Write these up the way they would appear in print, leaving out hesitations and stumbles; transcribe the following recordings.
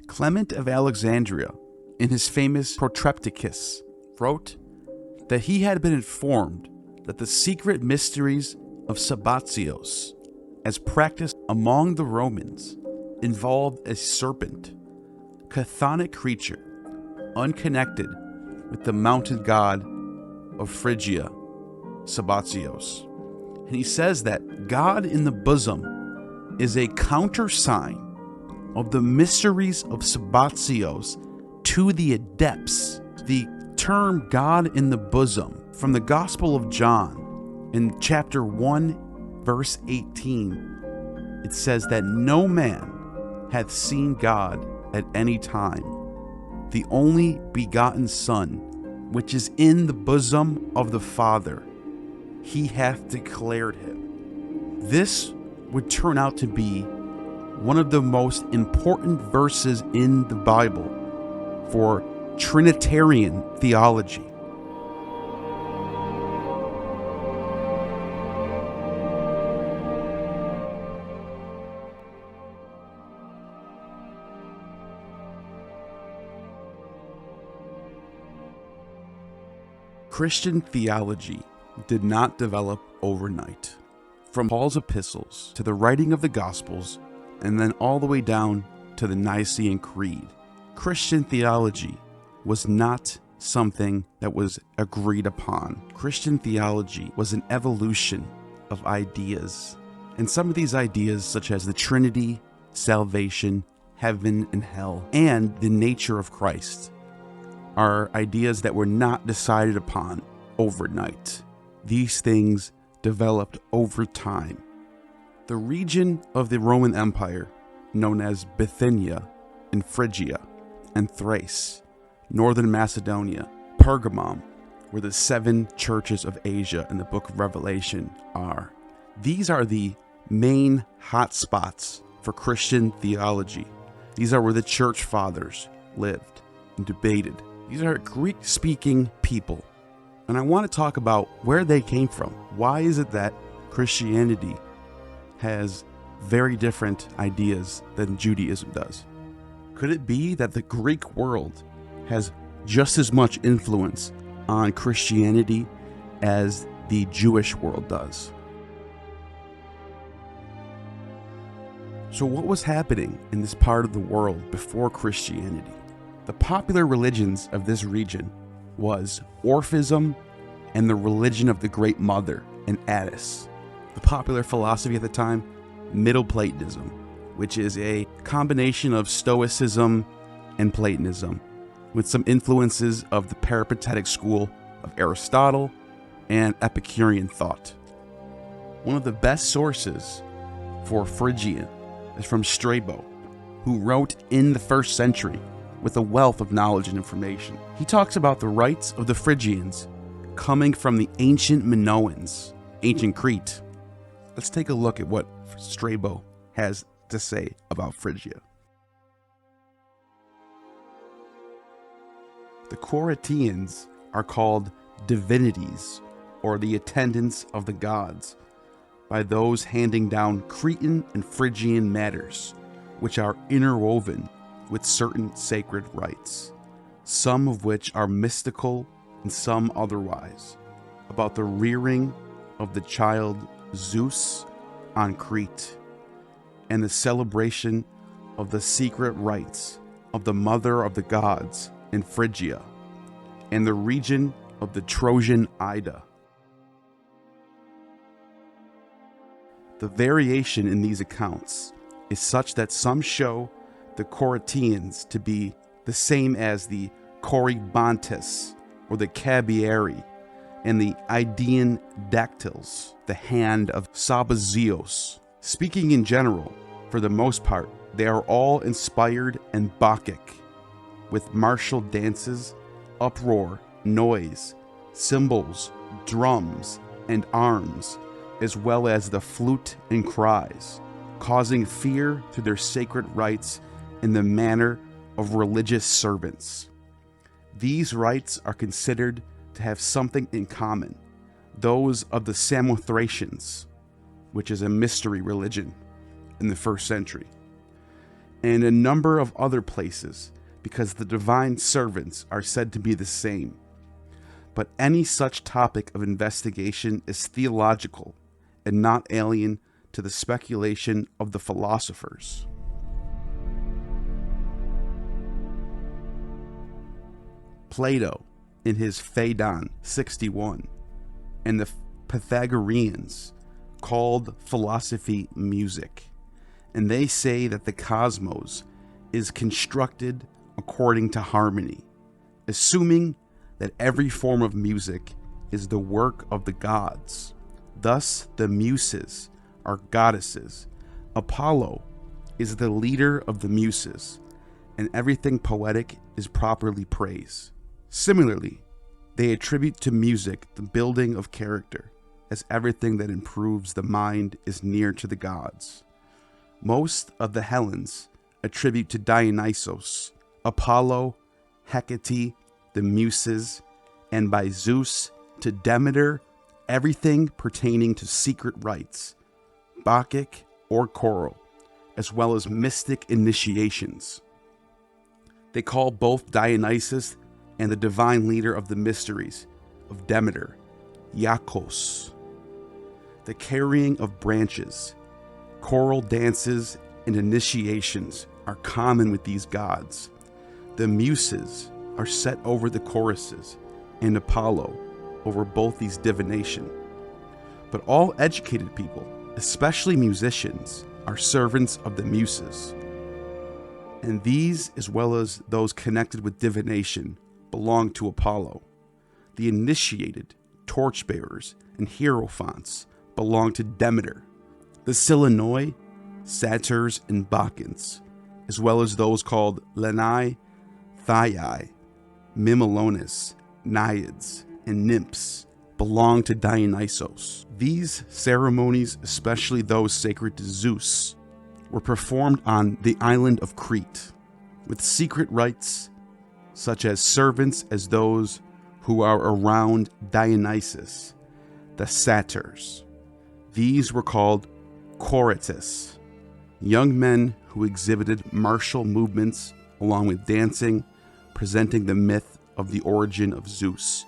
Clement of Alexandria, in his famous Protrepticus, wrote that he had been informed that the secret mysteries of Sabazios, as practiced among the Romans, involved a serpent, chthonic creature, unconnected with the mountain god of Phrygia, Sabazios. And he says that God in the bosom is a countersign of the mysteries of Sabazios to the adepts. The term God in the bosom from the Gospel of John in chapter 1 verse 18, it says that no man hath seen God at any time. The only begotten Son, which is in the bosom of the Father, he hath declared him. This would turn out to be one of the most important verses in the Bible for Trinitarian theology. Christian theology did not develop overnight. From Paul's epistles to the writing of the Gospels, and then all the way down to the Nicene Creed, Christian theology was not something that was agreed upon. Christian theology was an evolution of ideas. And some of these ideas, such as the Trinity, salvation, heaven and hell, and the nature of Christ, are ideas that were not decided upon overnight. These things developed over time. The region of the Roman Empire, known as Bithynia and Phrygia and Thrace, northern Macedonia, Pergamum, where the 7 churches of Asia in the book of Revelation are. These are the main hotspots for Christian theology. These are where the church fathers lived and debated. These are Greek-speaking people. And I want to talk about where they came from. Why is it that Christianity has very different ideas than Judaism does? Could it be that the Greek world has just as much influence on Christianity as the Jewish world does? So what was happening in this part of the world before Christianity? The popular religions of this region was Orphism and the religion of the Great Mother and Attis. The popular philosophy at the time, Middle Platonism, which is a combination of Stoicism and Platonism, with some influences of the Peripatetic school of Aristotle and Epicurean thought. One of the best sources for Phrygian is from Strabo, who wrote in the 1st century with a wealth of knowledge and information. He talks about the rites of the Phrygians coming from the ancient Minoans, ancient Crete. Let's take a look at what Strabo has to say about Phrygia. The Quoratians are called divinities, or the attendants of the gods, by those handing down Cretan and Phrygian matters, which are interwoven with certain sacred rites, some of which are mystical and some otherwise, about the rearing of the child Zeus on Crete, and the celebration of the secret rites of the mother of the gods in Phrygia, and the region of the Trojan Ida. The variation in these accounts is such that some show the Quoratians to be the same as the Corybantes or the Cabieri and the Idaean dactyls, the hand of Sabazios. Speaking in general, for the most part, they are all inspired and Bacchic, with martial dances, uproar, noise, cymbals, drums, and arms, as well as the flute and cries, causing fear to their sacred rites in the manner of religious servants. These rites are considered to have something in common, those of the Samothracians, which is a mystery religion in the 1st century. and a number of other places, because the divine servants are said to be the same. But any such topic of investigation is theological and not alien to the speculation of the philosophers. Plato, in his Phaedon 61, and the Pythagoreans called philosophy music, and they say that the cosmos is constructed according to harmony, assuming that every form of music is the work of the gods. Thus, the Muses are goddesses. Apollo is the leader of the Muses, and everything poetic is properly praised. Similarly, they attribute to music the building of character, as everything that improves the mind is near to the gods. Most of the Hellenes attribute to Dionysos, Apollo, Hecate, the Muses, and by Zeus to Demeter, everything pertaining to secret rites, Bacchic or choral, as well as mystic initiations. They call both Dionysus and the divine leader of the mysteries of Demeter, Iacchos. The carrying of branches, choral dances, and initiations are common with these gods. The Muses are set over the choruses, and Apollo over both these divination. But all educated people, especially musicians, are servants of the Muses. And these, as well as those connected with divination, belong to Apollo. The initiated, torchbearers, and hierophants belong to Demeter. The Silenoi, satyrs, and Bacchants, as well as those called Lenai, Thai, Mimilones, Naiads, and Nymphs, belong to Dionysos. These ceremonies, especially those sacred to Zeus, were performed on the island of Crete, with secret rites such as servants as those who are around Dionysus, the satyrs. These were called choretes, young men who exhibited martial movements along with dancing, presenting the myth of the origin of Zeus,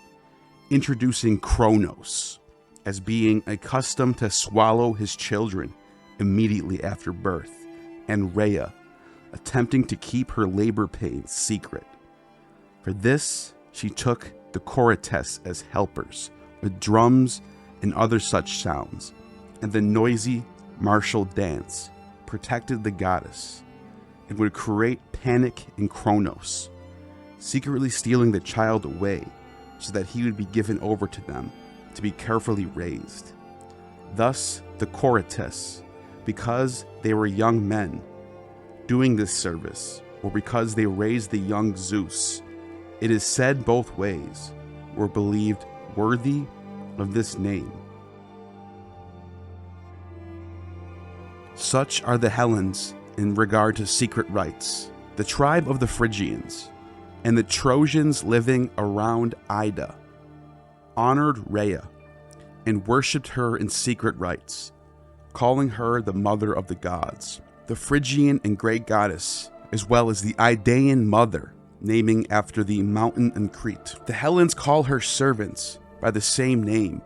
introducing Kronos as being accustomed to swallow his children immediately after birth, and Rhea attempting to keep her labor pains secret. For this, she took the choretes as helpers, with drums and other such sounds, and the noisy martial dance protected the goddess and would create panic in Kronos, secretly stealing the child away so that he would be given over to them to be carefully raised. Thus, the choretes, because they were young men doing this service, or because they raised the young Zeus, it is said both ways, were believed worthy of this name. Such are the Hellenes in regard to secret rites. The tribe of the Phrygians and the Trojans living around Ida honored Rhea and worshipped her in secret rites, calling her the mother of the gods, the Phrygian and great goddess, as well as the Idaean mother, naming after the mountain in Crete. The Hellenes call her servants by the same name,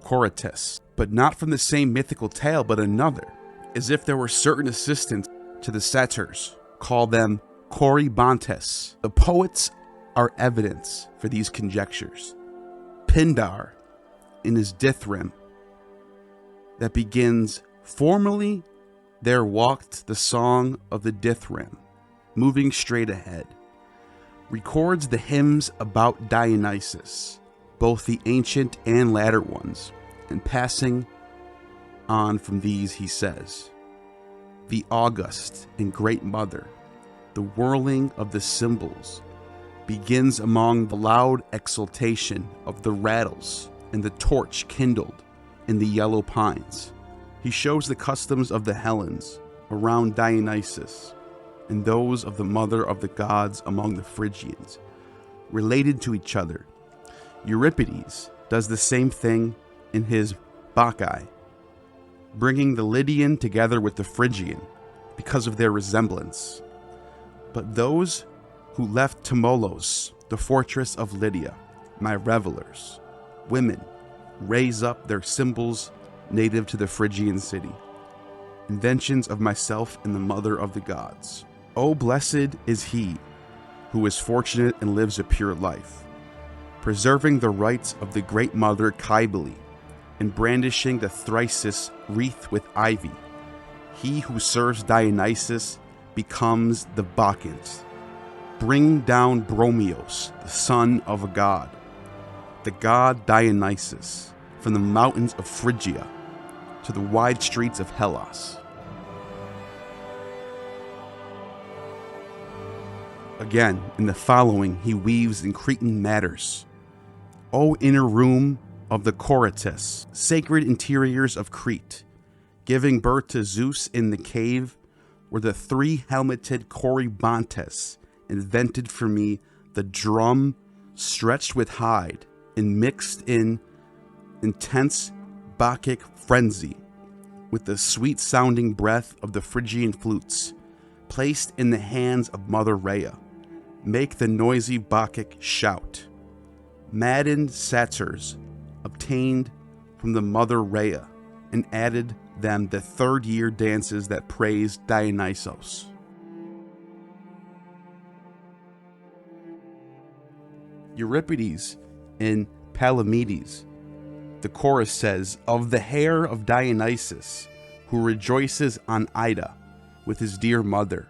choretes, but not from the same mythical tale, but another, as if there were certain assistants to the satyrs, call them chorebantes. The poets are evidence for these conjectures. Pindar, in his dithyramb, that begins, "Formerly there walked the song of the dithyramb, moving straight ahead," records the hymns about Dionysus, both the ancient and latter ones, and passing on from these he says, "The august and great mother, the whirling of the cymbals, begins among the loud exultation of the rattles and the torch kindled in the yellow pines." He shows the customs of the Hellenes around Dionysus and those of the mother of the gods among the Phrygians, related to each other. Euripides does the same thing in his Bacchae, bringing the Lydian together with the Phrygian because of their resemblance. But those who left Tmolos, the fortress of Lydia, my revelers, women, raise up their symbols native to the Phrygian city, inventions of myself and the mother of the gods. Oh, blessed is he who is fortunate and lives a pure life, preserving the rights of the great mother Cybele, and brandishing the Thracis wreath with ivy. He who serves Dionysus becomes the Bacchant. Bring down Bromios, the son of a god, the god Dionysus, from the mountains of Phrygia to the wide streets of Hellas. Again, in the following, he weaves in Cretan matters. O inner room of the Corites, sacred interiors of Crete, giving birth to Zeus in the cave, where the three-helmeted Corybantes invented for me the drum stretched with hide and mixed in intense Bacchic frenzy with the sweet-sounding breath of the Phrygian flutes, placed in the hands of Mother Rhea, make the noisy Bacchic shout. Maddened satyrs obtained from the Mother Rhea and added them the third-year dances that praised Dionysos. Euripides in Palamedes, the chorus says, of the hair of Dionysus, who rejoices on Ida with his dear mother,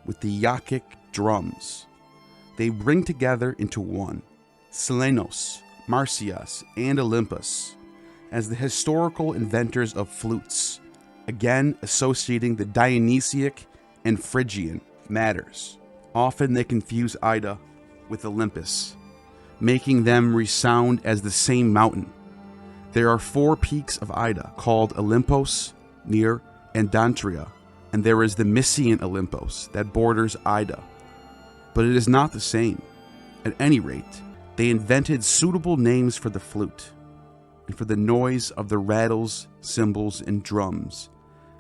with the Bacchic drums. They bring together into one Silenos, Marsyas, and Olympus as the historical inventors of flutes, again associating the Dionysiac and Phrygian matters. Often they confuse Ida with Olympus, making them resound as the same mountain. There are 4 peaks of Ida, called Olympos, near Andantria, and there is the Mysian Olympos that borders Ida. But it is not the same. At any rate, they invented suitable names for the flute, and for the noise of the rattles, cymbals, and drums,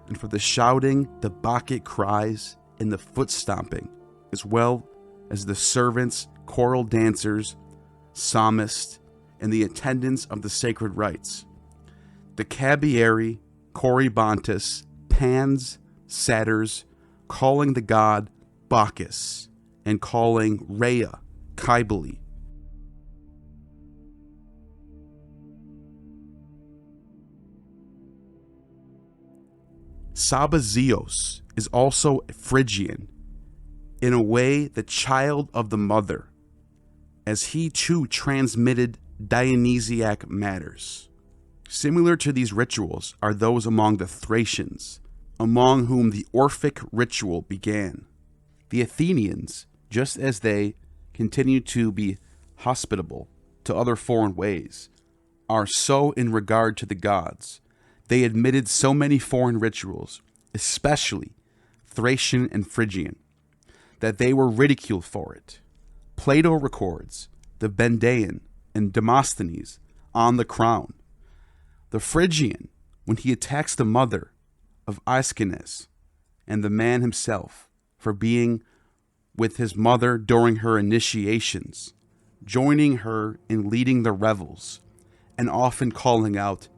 and for the shouting, the Bacchic cries, and the foot stomping, as well as the servants, choral dancers, psalmists, and the attendants of the sacred rites. The Cabieri, Corybantes, Pans, satyrs, calling the god Bacchus, and calling Rhea Cybele. Sabazios is also Phrygian, in a way the child of the mother, as he too transmitted Dionysiac matters. Similar to these rituals are those among the Thracians, among whom the Orphic ritual began. The Athenians, just as they continue to be hospitable to other foreign ways, are so in regard to the gods. They admitted so many foreign rituals, especially Thracian and Phrygian, that they were ridiculed for it. Plato records the Bendaean and Demosthenes on the crown. The Phrygian, when he attacks the mother of Aeschines, and the man himself for being with his mother during her initiations, joining her in leading the revels, and often calling out,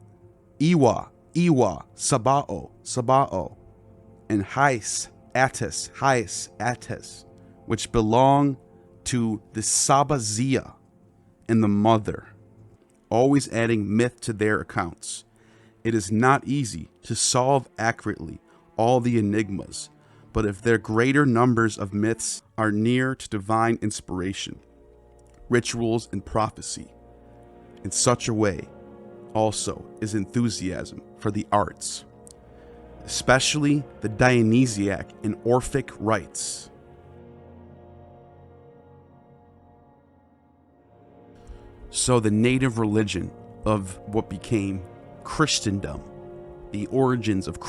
Iwa, Iwa, Sabao, Sabao, and Hais, Ates, which belong to the Sabazia and the mother, always adding myth to their accounts. It is not easy to solve accurately all the enigmas, but if their greater numbers of myths are near to divine inspiration, rituals, and prophecy, in such a way also is enthusiasm for the arts, especially the Dionysiac and Orphic rites. So the native religion of what became Christendom, the origins of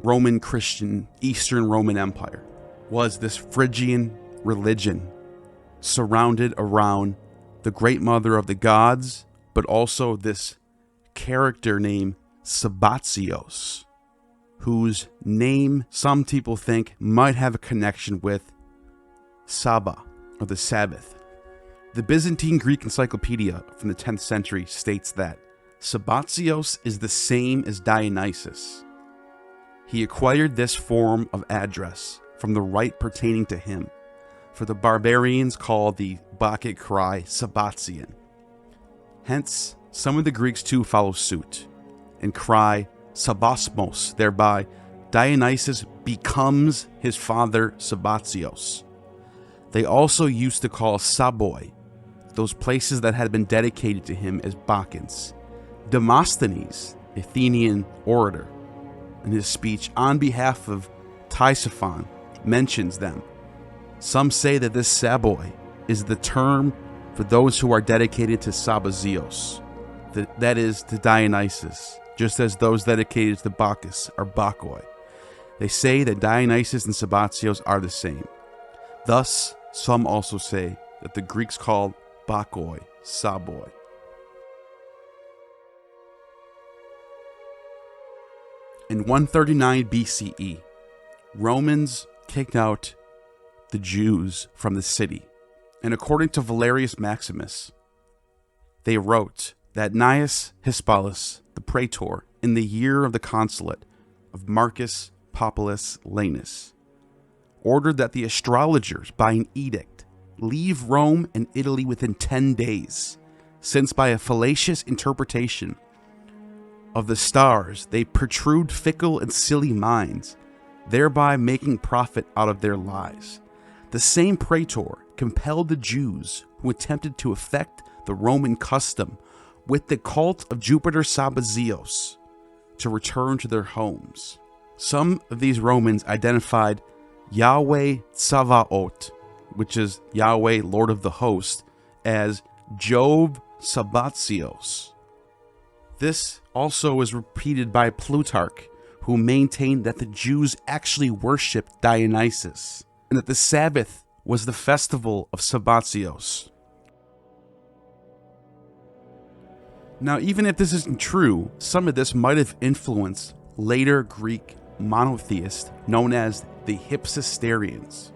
Roman Christian, Eastern Roman Empire, was this Phrygian religion surrounded around the great mother of the gods, but also this character named Sebazios, whose name some people think might have a connection with Saba, or the Sabbath. The Byzantine Greek Encyclopedia from the 10th century states that Sabazios is the same as Dionysus. He acquired this form of address from the rite pertaining to him, for the barbarians call the Bacchic cry Sabazian. Hence, some of the Greeks too follow suit and cry Sabasmos, thereby Dionysus becomes his father Sabazios. They also used to call saûdoi those places that had been dedicated to him as Bacchants. Demosthenes, Athenian orator, in his speech on behalf of Tisiphon, mentions them. Some say that this saûdoi is the term for those who are dedicated to Sabazios, that is, to Dionysus, just as those dedicated to Bacchus are Bacchoi. They say that Dionysus and Sabazios are the same. Thus, some also say that the Greeks called Bacchoi saûdoi. In 139 BCE, Romans kicked out the Jews from the city, and according to Valerius Maximus, they wrote that Gnaeus Hispalus, the praetor, in the year of the consulate of Marcus Populus Lanus, ordered that the astrologers, by an edict, leave Rome and Italy within 10 days, since by a fallacious interpretation of the stars they protrude fickle and silly minds, thereby making profit out of their lives. The same praetor compelled the Jews who attempted to affect the Roman custom with the cult of Jupiter Sabazios to return to their homes. Some of these Romans identified Yahweh Tsavaot, which is Yahweh, Lord of the Host, as Jove Sabasios. This also is repeated by Plutarch, who maintained that the Jews actually worshipped Dionysus, and that the Sabbath was the festival of Sabazios. Now, even if this isn't true, some of this might have influenced later Greek monotheists known as the Hypsisterians.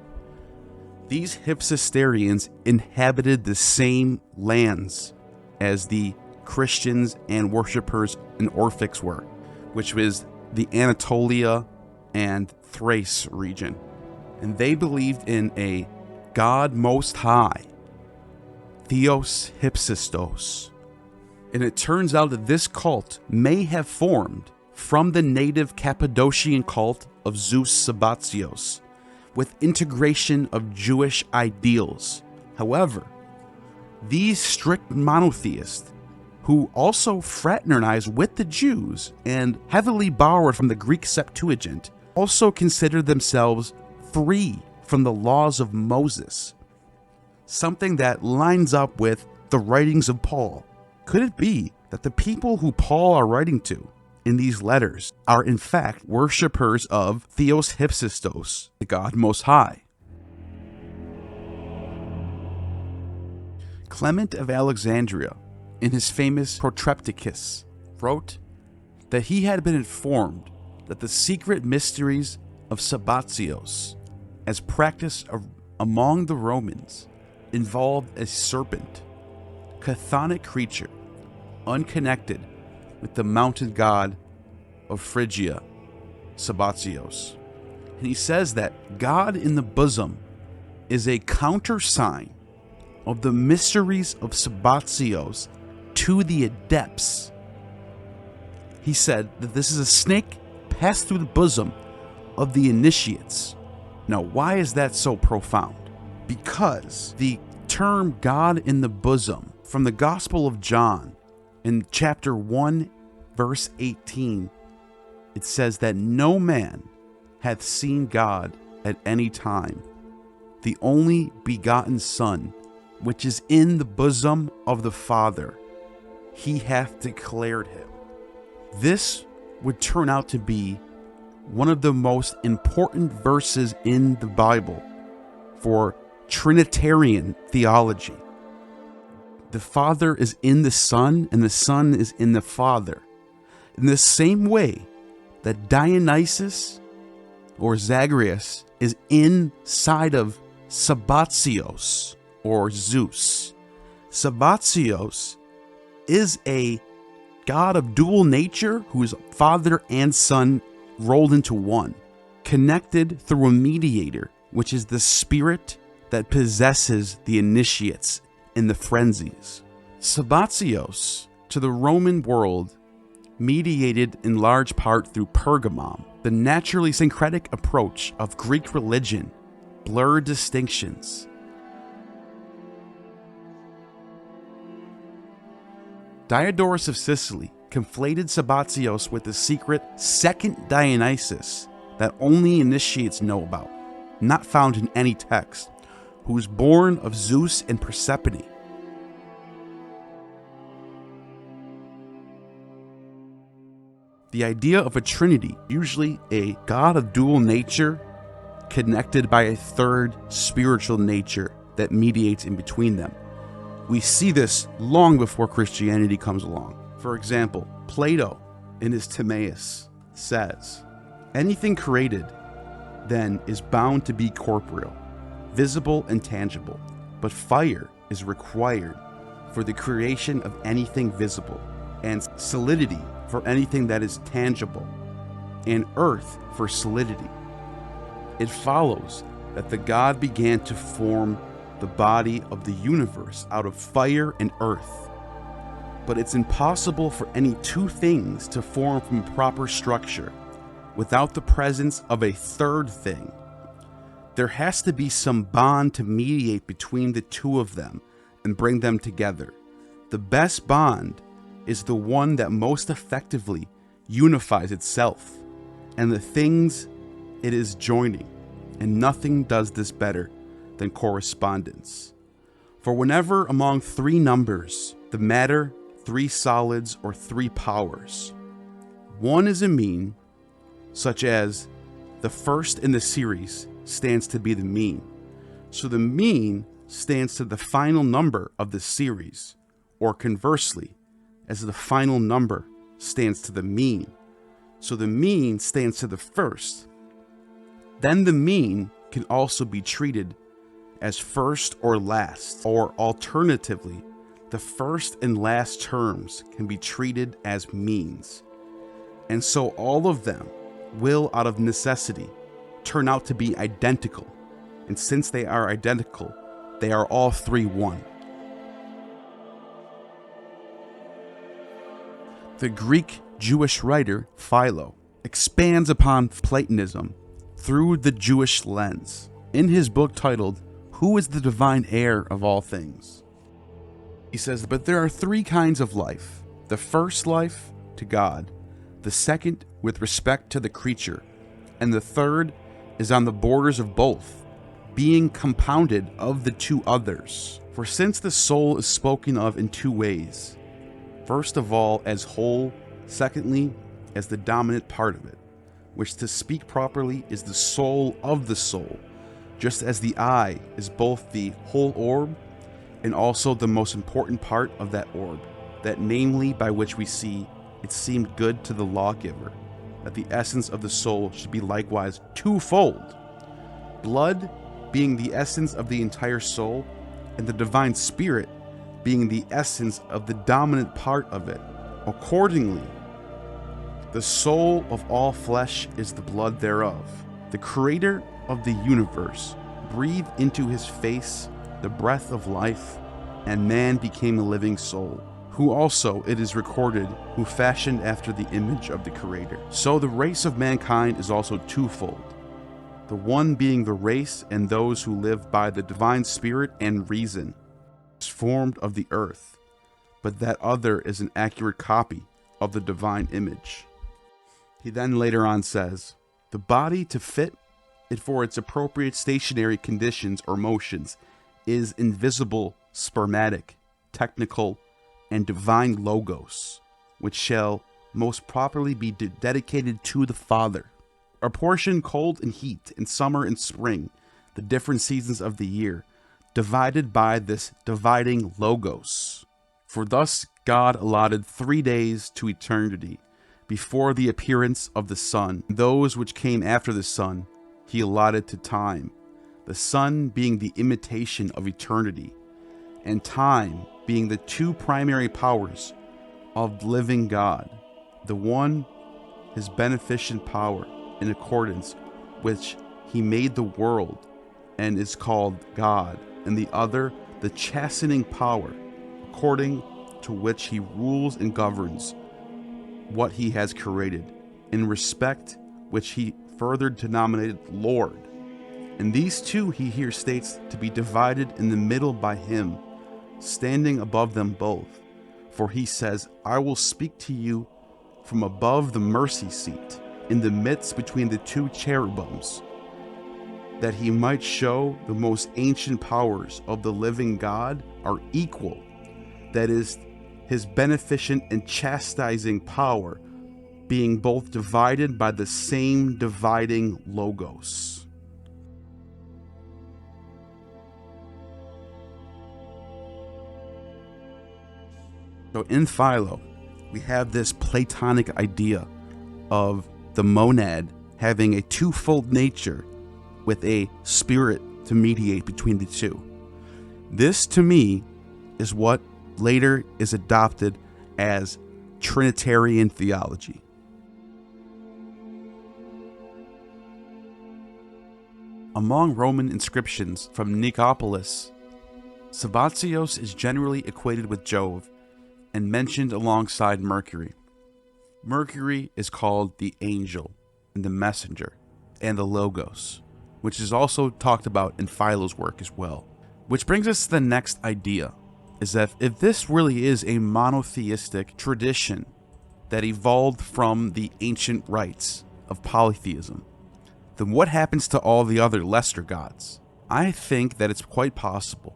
These Hypsisterians inhabited the same lands as the Christians and worshippers in Orthodox were, which was the Anatolia and Thrace region. And they believed in a God Most High, Theos Hypsistos. And it turns out that this cult may have formed from the native Cappadocian cult of Zeus Sabazios, with integration of Jewish ideals. However, these strict monotheists, who also fraternized with the Jews and heavily borrowed from the Greek Septuagint, also considered themselves free from the laws of Moses, something that lines up with the writings of Paul. Could it be that the people who Paul are writing to in these letters are in fact worshippers of Theos Hypsistos, the God Most High? Clement of Alexandria, in his famous Protrepticus, wrote that he had been informed that the secret mysteries of Sabazios, as practiced among the Romans, involved a serpent, chthonic creature, unconnected with the mountain god of Phrygia, Sabazios. And he says that God in the bosom is a countersign of the mysteries of Sabazios to the adepts. He said that this is a snake passed through the bosom of the initiates. Now, why is that so profound? Because the term God in the bosom from the Gospel of John in chapter 1, verse 18, it says that no man hath seen God at any time, the only begotten Son, which is in the bosom of the Father, he hath declared him. This would turn out to be one of the most important verses in the Bible for Trinitarian theology. The Father is in the Son, and the Son is in the Father. In the same way that Dionysus or Zagreus is inside of Sabazios, or Zeus. Sabazios is a god of dual nature who is father and son rolled into one, connected through a mediator, which is the spirit that possesses the initiates in the frenzies. Sabazios, to the Roman world, mediated in large part through Pergamum. The naturally syncretic approach of Greek religion blurred distinctions. Diodorus of Sicily conflated Sabazios with the secret second Dionysus that only initiates know about, not found in any text, who was born of Zeus and Persephone. The idea of a trinity, usually a god of dual nature, connected by a third spiritual nature that mediates in between them. We see this long before Christianity comes along. For example, Plato in his Timaeus says, anything created then is bound to be corporeal, visible and tangible, but fire is required for the creation of anything visible, and solidity for anything that is tangible, and earth for solidity. It follows that the god began to form the body of the universe out of fire and earth. But it's impossible for any two things to form from proper structure without the presence of a third thing. There has to be some bond to mediate between the two of them and bring them together. The best bond is the one that most effectively unifies itself and the things it is joining, and nothing does this better than correspondence. For whenever among three numbers, the matter, three solids, or three powers, one is a mean, such as the first in the series stands to be the mean, so the mean stands to the final number of the series, or conversely, as the final number stands to the mean, so the mean stands to the first. Then the mean can also be treated as first or last, or alternatively, the first and last terms can be treated as means. And so all of them will, out of necessity, turn out to be identical. And since they are identical, they are all three one. The Greek Jewish writer Philo expands upon Platonism through the Jewish lens in his book titled, Who is the Divine Heir of All Things? He says, but there are three kinds of life. The first life to God, the second with respect to the creature, and the third is on the borders of both, being compounded of the two others. For since the soul is spoken of in two ways, first of all as whole, secondly as the dominant part of it, which to speak properly is the soul of the soul, just as the eye is both the whole orb and also the most important part of that orb, that namely by which we see it seemed good to the lawgiver, that the essence of the soul should be likewise twofold, blood being the essence of the entire soul, and the divine spirit being the essence of the dominant part of it. Accordingly, the soul of all flesh is the blood thereof. The creator of the universe breathed into his face the breath of life, and man became a living soul, who also, it is recorded, who fashioned after the image of the creator. So the race of mankind is also twofold, the one being the race and those who live by the divine spirit and reason, is formed of the earth, but that other is an accurate copy of the divine image. He then later on says, the body to fit it for its appropriate stationary conditions or motions is invisible, spermatic, technical, and divine logos, which shall most properly be dedicated to the Father. Apportion cold and heat, and summer and spring, the different seasons of the year, divided by this dividing logos. For thus God allotted 3 days to eternity, before the appearance of the sun. Those which came after the sun he allotted to time, the sun being the imitation of eternity, and time being the two primary powers of living God. The one, his beneficent power, in accordance which he made the world and is called God, and the other, the chastening power, according to which he rules and governs what he has created, in respect which he further denominated Lord. And these two he here states to be divided in the middle by him, standing above them both. For he says, I will speak to you from above the mercy seat, in the midst between the two cherubims, that he might show the most ancient powers of the living God are equal, that is, his beneficent and chastising power being both divided by the same dividing logos. So in Philo, we have this Platonic idea of the monad having a twofold nature with a spirit to mediate between the two. This, to me, is what later is adopted as Trinitarian theology. Among Roman inscriptions from Nicopolis, Sabazios is generally equated with Jove and mentioned alongside Mercury. Mercury is called the angel and the messenger and the logos, which is also talked about in Philo's work as well. Which brings us to the next idea, is that if this really is a monotheistic tradition that evolved from the ancient rites of polytheism, then what happens to all the other lesser gods? I think that it's quite possible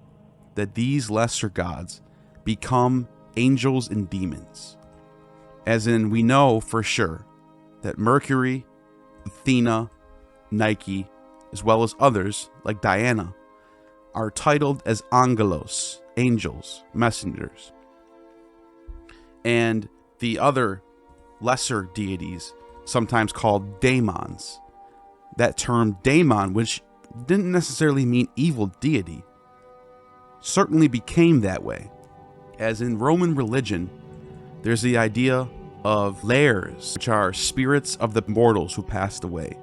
that these lesser gods become angels and demons. As in, we know for sure that Mercury, Athena, Nike, as well as others like Diana, are titled as angelos, angels, messengers. And the other lesser deities, sometimes called daemons. That term daemon, which didn't necessarily mean evil deity, certainly became that way. As in Roman religion, there's the idea of lares, which are spirits of the mortals who passed away.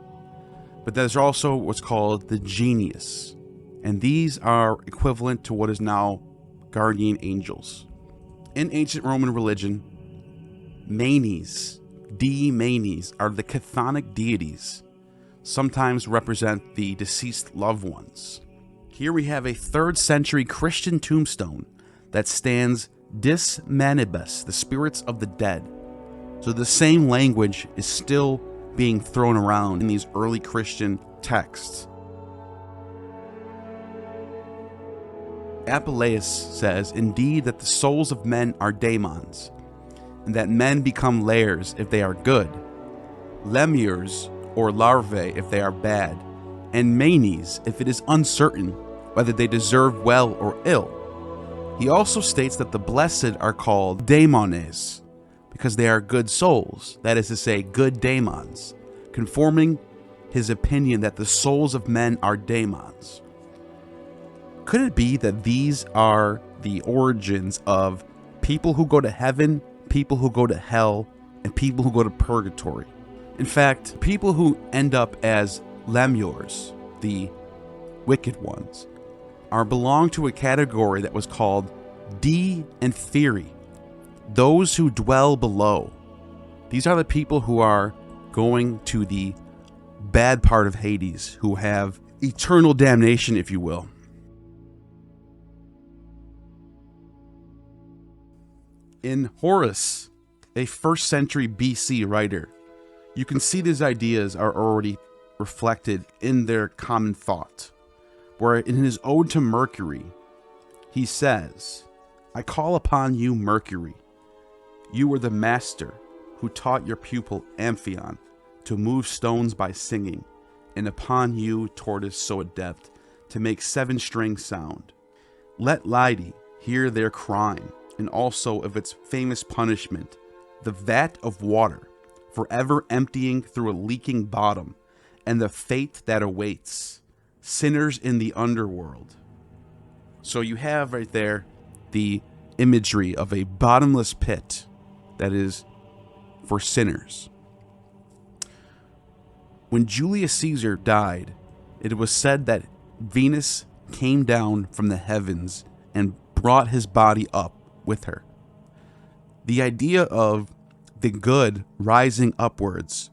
But there's also what's called the genius, and these are equivalent to what is now guardian angels. In ancient Roman religion, manes, manes, are the chthonic deities, sometimes represent the deceased loved ones. Here we have a 3rd century Christian tombstone that stands dis manibus, the spirits of the dead. So the same language is still being thrown around in these early Christian texts. Apuleius says, indeed, that the souls of men are daemons, and that men become lares if they are good, lemures or larvae if they are bad, and manes if it is uncertain whether they deserve well or ill. He also states that the blessed are called daemones, because they are good souls, that is to say, good daemons, conforming his opinion that the souls of men are daemons. Could it be that these are the origins of people who go to heaven, people who go to hell, and people who go to purgatory? In fact, people who end up as lemures, the wicked ones, are belong to a category that was called D and Theory, those who dwell below. These are the people who are going to the bad part of Hades, who have eternal damnation, if you will. In Horace, a 1st century BC writer, you can see these ideas are already reflected in their common thought, where in his Ode to Mercury, he says, I call upon you, Mercury. You were the master who taught your pupil Amphion to move stones by singing, and upon you, tortoise so adept, to make 7-string sound. Let Lyde hear their crime, and also of its famous punishment, the vat of water, forever emptying through a leaking bottom, and the fate that awaits. sinners in the underworld. So you have right there the imagery of a bottomless pit that is for sinners. When Julius Caesar died, it was said that Venus came down from the heavens and brought his body up with her. The idea of the good rising upwards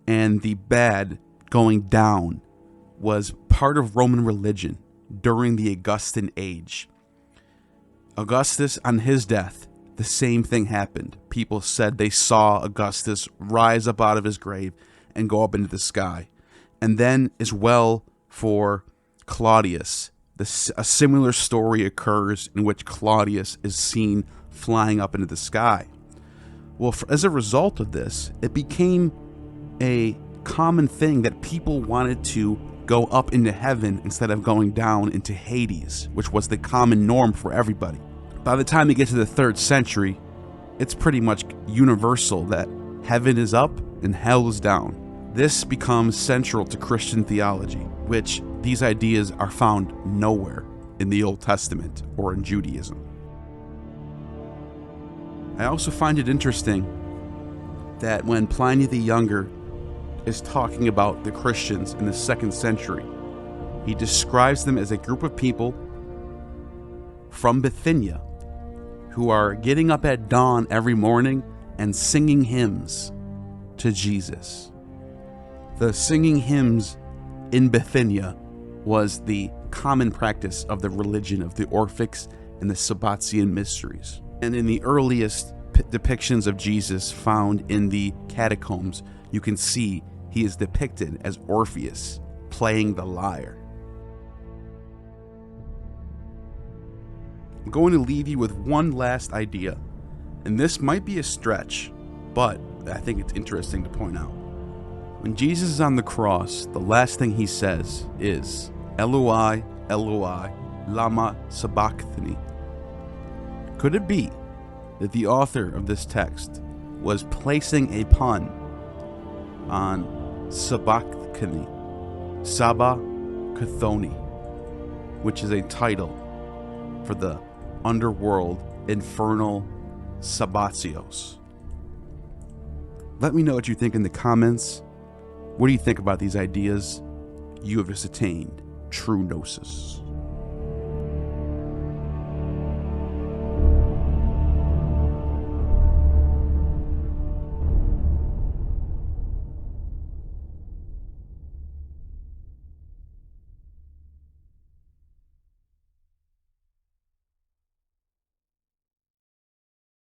and the bad going down was part of Roman religion during the Augustan age. Augustus, on his death, the same thing happened. People said they saw Augustus rise up out of his grave and go up into the sky. And then, as well, for Claudius, a similar story occurs in which Claudius is seen flying up into the sky. Well, as a result of this, it became a common thing that people wanted to go up into heaven instead of going down into Hades, which was the common norm for everybody. By the time you get to the 3rd century, it's pretty much universal that heaven is up and hell is down. This becomes central to Christian theology, which these ideas are found nowhere in the Old Testament or in Judaism. I also find it interesting that when Pliny the Younger is talking about the Christians in the 2nd century, he describes them as a group of people from Bithynia who are getting up at dawn every morning and singing hymns to Jesus. The singing hymns in Bithynia was the common practice of the religion of the Orphics and the Sabbatian mysteries. And in the earliest depictions of Jesus found in the catacombs, you can see he is depicted as Orpheus playing the lyre. I'm going to leave you with one last idea, and this might be a stretch, but I think it's interesting to point out. When Jesus is on the cross, the last thing he says is, Eloi, Eloi, lama sabachthani. Could it be that the author of this text was placing a pun on sabachthani, Saba Cathoni, which is a title for the underworld infernal Sabazios? Let me know what you think in the comments. What do you think about these ideas? You have just attained true gnosis.